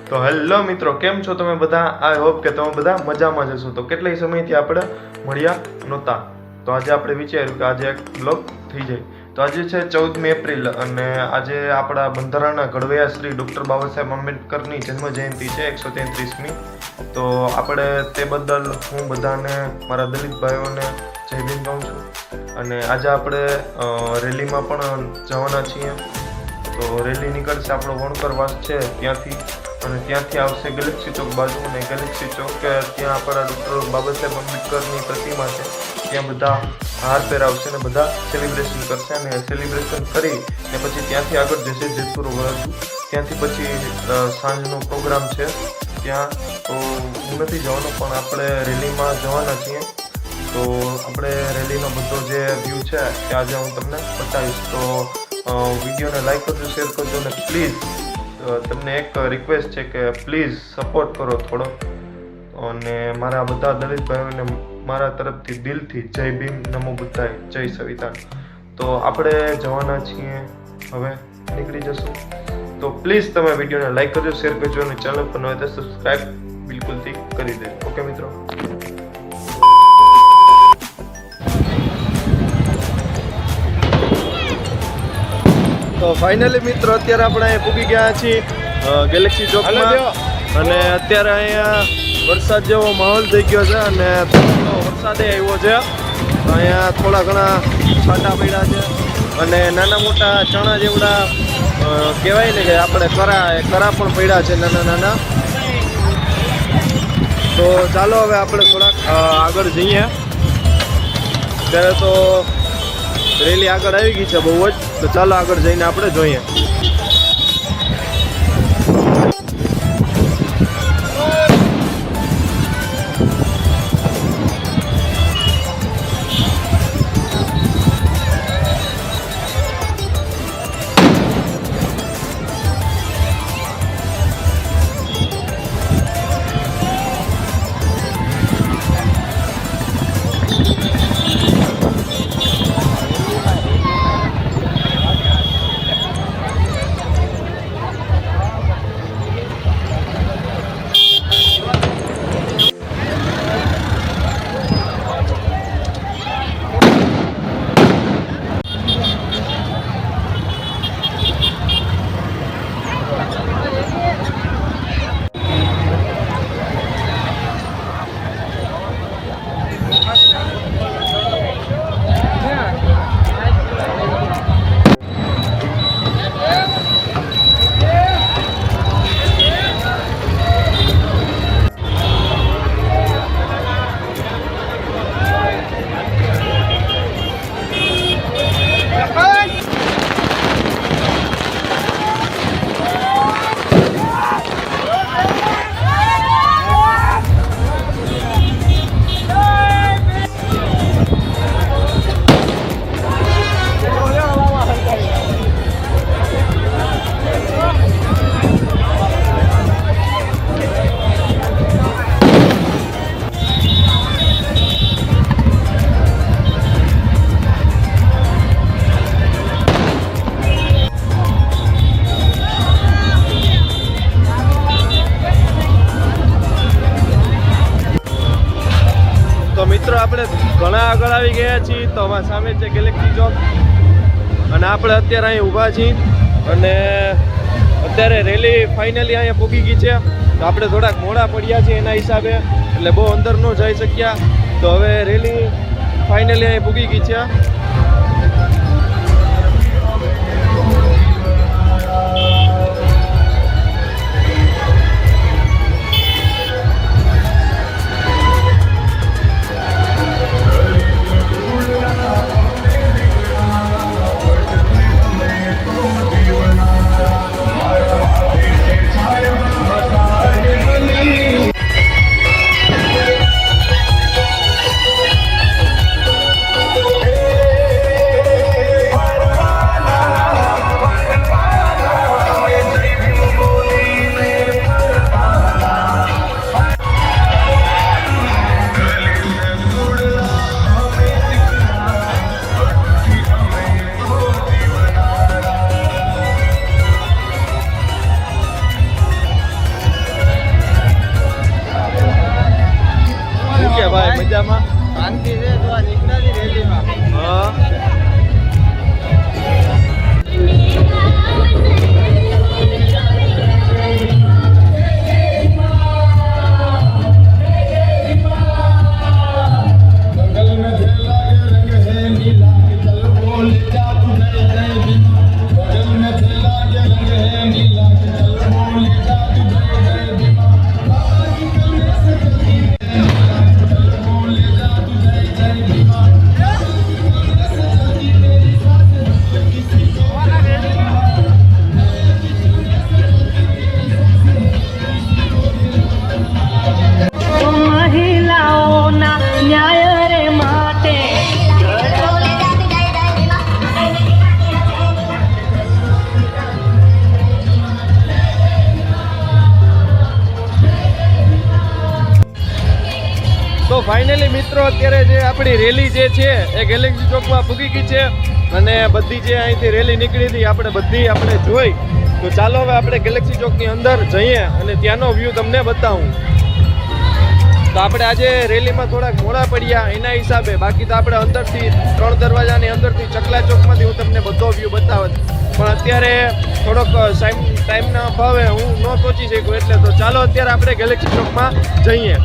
તો હેલો મિત્રો, કેમ છો તમે બધા? આઈ હોપ કે તમે બધા મજામાં જશો. તો કેટલાય સમયથી આપણે મળ્યા નહોતા, તો આજે આપણે વિચાર્યું કે આજે એક બ્લોગ થઈ જાય. તો આજે છે 14મી એપ્રિલ અને આજે આપણા બંધારણના ઘડવૈયા શ્રી ડૉક્ટર બાબા સાહેબ આંબેડકરની જન્મ જયંતિ છે 133મી. તો આપણે તે બદલ હું બધાને, મારા દલિત ભાઈઓને જય ભીમ કહું છું. અને આજે આપણે રેલીમાં પણ જવાના છીએ. તો રેલી નીકળશે આપણો વણકરવાસ છે ત્યાંથી, અને ત્યાંથી આવશે ગેલેક્સી ચોક બાજુ, અને ગેલેક્સી ચોક ત્યાં આપણા ડૉક્ટર બાબા સાહેબ આંબેડકરની પ્રતિમા છે, ત્યાં બધા હાર પહેરાવશે અને બધા સેલિબ્રેશન કરશે. અને સેલિબ્રેશન કરી ને પછી ત્યાંથી આગળ જશે જેતપુર વળાજુ. ત્યાંથી પછી સાંજનો પ્રોગ્રામ છે ત્યાં. તો હું નથી જવાનો, પણ આપણે રેલીમાં જવાના છીએ. તો આપણે રેલીનો બધો જે વ્યૂ છે તે આજે હું તમને બતાવીશ. તો વિડીયોને લાઈક કરજો, શેર કરજો, અને પ્લીઝ તમને એક રિક્વેસ્ટ છે કે પ્લીઝ સપોર્ટ કરો થોડો. અને મારા બધા દલિત ભાઈઓને મારા તરફથી દિલથી જય ભીમ, નમો બુદ્ધાય, જય સંવિધાન. તો આપણે જવાના છીએ, હવે નીકળી જશું. તો પ્લીઝ તમે વિડીયોને લાઈક કરજો, શેર કરજો, અને ચેનલ પર ન હોય તો સબસ્ક્રાઈબ બિલકુલથી કરી દેજો. ઓકે મિત્રો. તો ફાઇનલી મિત્રો, અત્યારે આપણે અહીંયા પૂગી ગયા છીએ ગેલેક્સી ચોકમાં. અને અત્યારે અહીંયા વરસાદ જેવો માહોલ થઈ ગયો છે, અને વરસાદે આવ્યો છે. અહીંયા થોડા ઘણા છાંટા પડ્યા છે, અને નાના મોટા ચણા જેવડા કહેવાય ને કે આપણે કરા પણ પડ્યા છે, નાના નાના. તો ચાલો હવે આપણે થોડાક આગળ જઈએ. ત્યારે તો રેલી આગળ આવી ગઈ છે બહુ જ. તો ચાલો આગળ જઈને આપણે જોઈએ. મિત્રો, આપણે ઘણા આગળ આવી ગયા છીએ. તો અમારા સામે છે ગેલેક્સી ચોક, અને આપણે અત્યારે અહીં ઊભા છીએ. અને અત્યારે રેલી ફાઇનલી અહીંયા પૂગી ગઈ છે. તો આપણે થોડાક મોડા પડ્યા છીએ એના હિસાબે, એટલે બહુ અંદર ન જઈ શક્યા. તો હવે રેલી ફાઇનલી અહીં પૂગી ગઈ છે. તો ફાઇનલી મિત્રો અત્યારે જે આપણી રેલી જે છે એ ગેલેક્સી ચોકમાં પૂગી ગઈ છે અને બધી જે અહીંથી રેલી નીકળી હતી આપણે જોઈ. તો ચાલો હવે આપણે ગેલેક્સી ચોકની અંદર જઈએ અને ત્યાંનો વ્યૂ તમને બતાવું. તો આપણે આજે રેલીમાં થોડાક મોડા પડ્યા એના હિસાબે, બાકી તો આપણે અંદરથી 3 દરવાજાની અંદરથી ચકલા ચોકમાંથી હું તમને બધો વ્યૂ બતાવત, પણ અત્યારે થોડોક ટાઈમના અભાવે હું ન પહોંચી શકું, એટલે તો ચાલો અત્યારે આપણે ગેલેક્સી ચોકમાં જઈએ.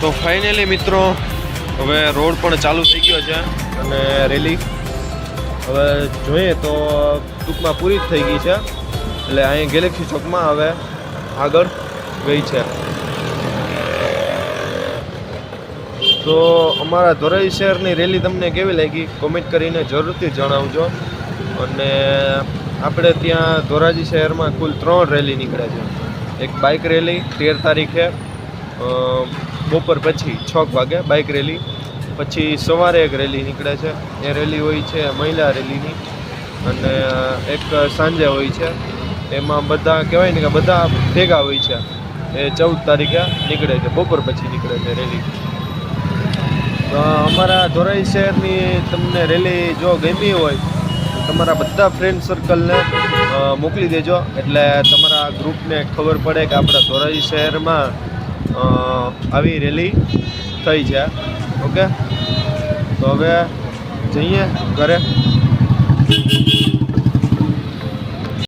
તો ફાઇનલી મિત્રો હવે રોડ પણ ચાલુ થઈ ગયો છે અને રેલી હવે જોઈએ તો ટૂંકમાં પૂરી જ થઈ ગઈ છે, એટલે અહીં ગેલેક્સી ચોકમાં હવે આગળ ગઈ છે. તો અમારા ધોરાજી શહેરની રેલી તમને કેવી લાગી કોમેન્ટ કરીને જરૂરથી જણાવજો. અને આપણે ત્યાં ધોરાજી શહેરમાં કુલ 3 રેલી નીકળે છે. એક બાઇક રેલી 13 તારીખે બપોર પછી 6 વાગે બાઇક રેલી, પછી સવારે એક રેલી નીકળે છે, એ રેલી હોય છે મહિલા રેલીની, અને એક સાંજે હોય છે, એમાં બધા કહેવાય ને કે બધા ભેગા હોય છે. એ 14 તારીખે નીકળે છે, બપોર પછી નીકળે છે રેલી. તો અમારા ધોરાજી શહેરની તમને રેલી જો ગમી હોય તો તમારા બધા ફ્રેન્ડ સર્કલને મોકલી દેજો, એટલે તમારા ગ્રુપને ખબર પડે કે આપણા ધોરાજી શહેરમાં આવી રેલી થઈ છે. ઓકે, તો હવે જઈએ ઘરે.